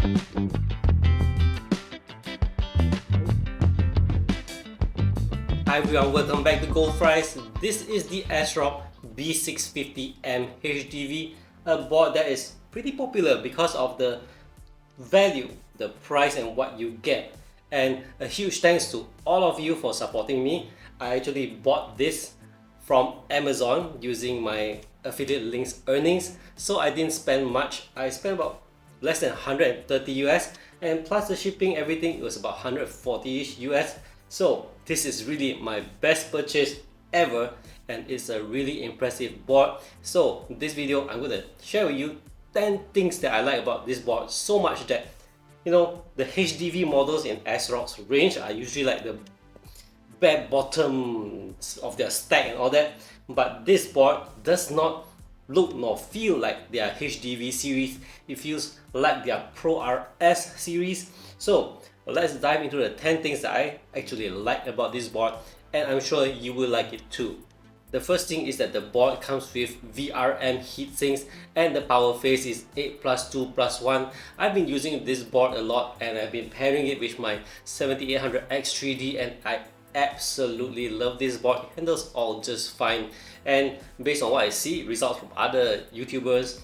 Hi everyone, welcome back to Gold Fries. This is the ASRock B650M-HDV, a board that is pretty popular because of the value, the price and what you get. And a huge thanks to all of you for supporting me. I actually bought this from Amazon using my affiliate links earnings, so I didn't spend much. I spent about less than 130 US, and plus the shipping, everything, it was about 140-ish US. So this is really my best purchase ever, and it's a really impressive board. So this video, I'm gonna share with you 10 things that I like about this board so much that, you know, the HDV models in ASRock's range are usually like the bare bottom of their stack and all that, but this board does not look nor feel like their HDV series. It feels like their Pro RS series. So let's dive into the 10 things that I actually like about this board, and I'm sure you will like it too. The first thing is that the board comes with VRM heatsinks and the power phase is 8+2+1. I've been using this board a lot and I've been pairing it with my 7800X3D, and I absolutely love this board. It handles all just fine, and based on what I see, results from other YouTubers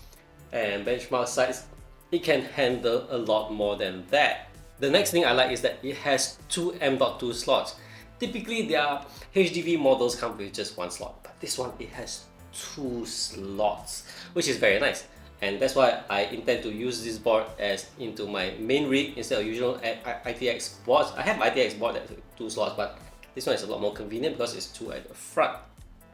and benchmark sites, it can handle a lot more than that. The next thing I like is that it has two M.2 slots. Typically their HDV models come with just one slot, but this one, it has two slots, which is very nice. And that's why I intend to use this board as into my main rig instead of usual ITX boards. I have ITX board that two slots, but this one is a lot more convenient because it's two at the front.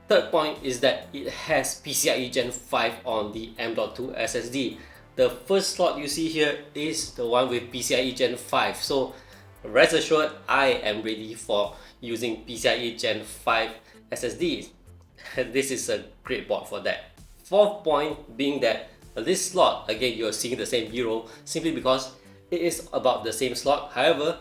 Third point is that it has PCIe Gen 5 on the M.2 SSD. The first slot you see here is the one with PCIe Gen 5. So rest assured, I am ready for using PCIe Gen 5 SSDs. This is a great board for that. Fourth point being that this slot, again, you're seeing the same B-roll simply because it is about the same slot. However,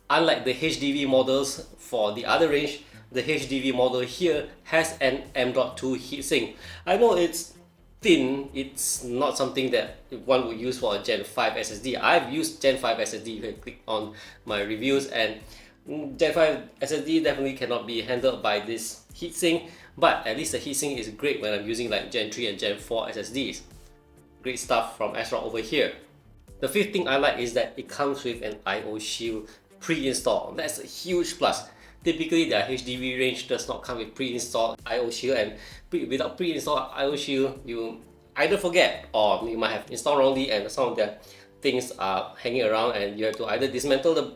unlike the HDV models for the other range, the HDV model here has an M.2 heatsink. I know it's thin, it's not something that one would use for a Gen 5 SSD. I've used Gen 5 SSD, you can click on my reviews, and Gen 5 SSD definitely cannot be handled by this heatsink, but at least the heatsink is great when I'm using like Gen 3 and Gen 4 SSDs. Great stuff from ASRock over here. The fifth thing I like is that it comes with an IO shield pre-installed. That's a huge plus. Typically, their HDV range does not come with pre-installed IO shield, and without pre-installed IO shield, you either forget or you might have installed wrongly and some of their things are hanging around and you have to either dismantle the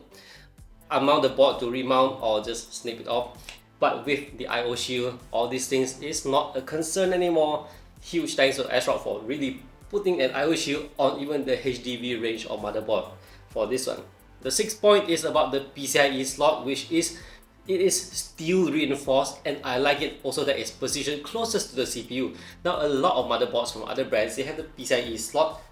mount the board to remount or just snip it off. But with the IO shield, all these things is not a concern anymore. Huge thanks to ASRock for really putting an IO shield on even the HDV range of motherboard for this one. The sixth point is about the PCIe slot, which is steel reinforced, and I like it also that it's positioned closest to the CPU. Now, a lot of motherboards from other brands, they have the PCIe slot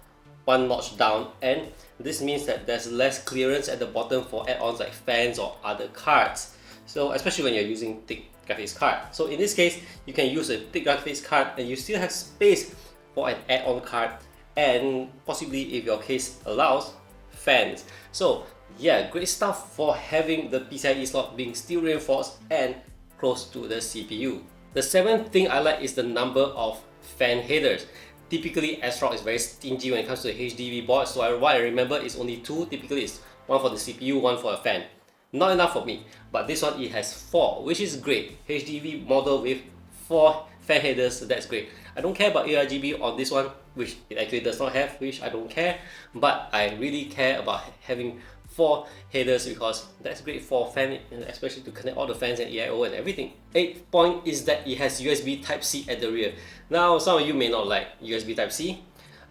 one notch down, and this means that there's less clearance at the bottom for add-ons like fans or other cards. So especially when you're using thick graphics card. So in this case, you can use a thick graphics card and you still have space for an add-on card, and possibly, if your case allows, fans. So yeah, great stuff for having the PCIe slot being steel reinforced and close to the CPU. The seventh thing I like is the number of fan headers. Typically, ASRock is very stingy when it comes to the HDV board, so what I remember is only two. Typically, it's one for the CPU, one for a fan. Not enough for me, but this one, it has four, which is great. HDV model with four fan headers, that's great. I don't care about ARGB on this one, which it actually does not have, which I don't care, but I really care about having four headers because that's great for fan, especially to connect all the fans and EIO and everything. Eighth point is that it has USB Type-C at the rear. Now, some of you may not like USB Type-C,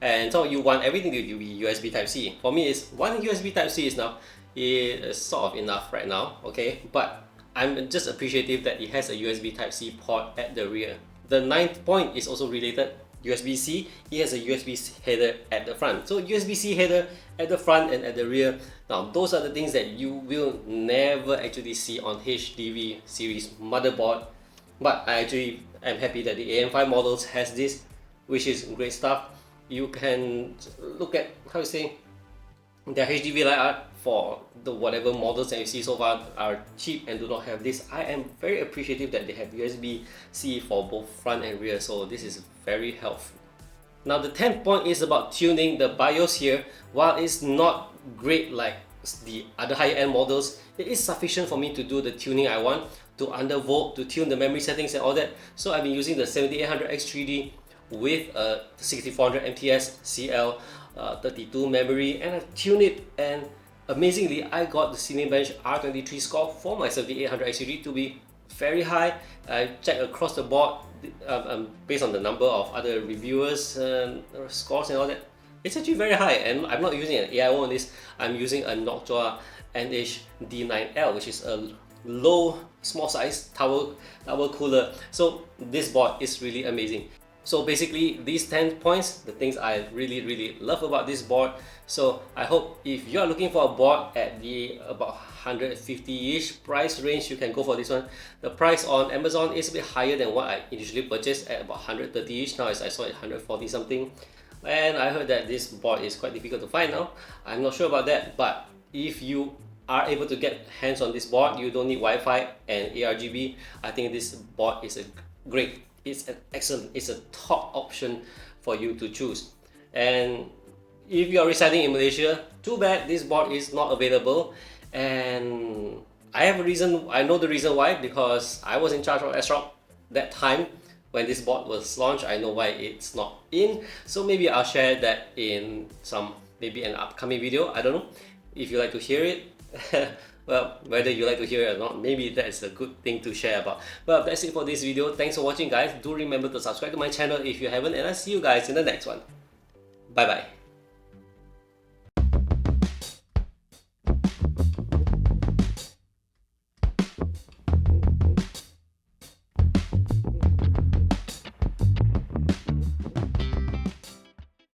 and some of you want everything to be USB Type-C. For me, it's one USB Type-C is sort of enough right now, okay? But I'm just appreciative that it has a USB Type-C port at the rear. The ninth point is also related. USB-C, it has a USB-C header at the front. So USB-C header at the front and at the rear. Now those are the things that you will never actually see on HDV series motherboard. But I actually am happy that the AM5 models has this, which is great stuff. You can look at, how you say, The HDV light art for the whatever models that you see so far are cheap and do not have this. I am very appreciative that they have USB-C for both front and rear, so this is very helpful. Now the 10th point is about tuning the BIOS here. While it's not great like the other high-end models, it is sufficient for me to do the tuning I want, to undervolt, to tune the memory settings and all that. So I've been using the 7800X3D with a 6400 MTS CL 32 memory, and I've tuned it, and amazingly I got the Cinebench R23 score for my 7800X3D to be very high. I checked across the board based on the number of other reviewers scores and all that. It's actually very high, and I'm not using an AIO on this. I'm using a Noctua NH-D9L, which is a low, small size tower cooler. So this board is really amazing. So basically, these 10 points, the things I really love about this board. So I hope if you are looking for a board at the about 150-ish price range, you can go for this one. The price on Amazon is a bit higher than what I initially purchased at about 130-ish. Now I saw it 140 something. And I heard that this board is quite difficult to find now. I'm not sure about that, but if you are able to get hands on this board, you don't need Wi-Fi and ARGB. I think this board is it's an excellent, it's a top option for you to choose. And if you are residing in Malaysia, too bad this board is not available. And I have a reason, I know the reason why, because I was in charge of ASRock that time when this board was launched. I know why it's not in, so maybe I'll share that in maybe an upcoming video. I don't know if you like to hear it. Well, whether you like to hear it or not, maybe that's a good thing to share about. But that's it for this video. Thanks for watching, guys. Do remember to subscribe to my channel if you haven't, and I'll see you guys in the next one. Bye bye.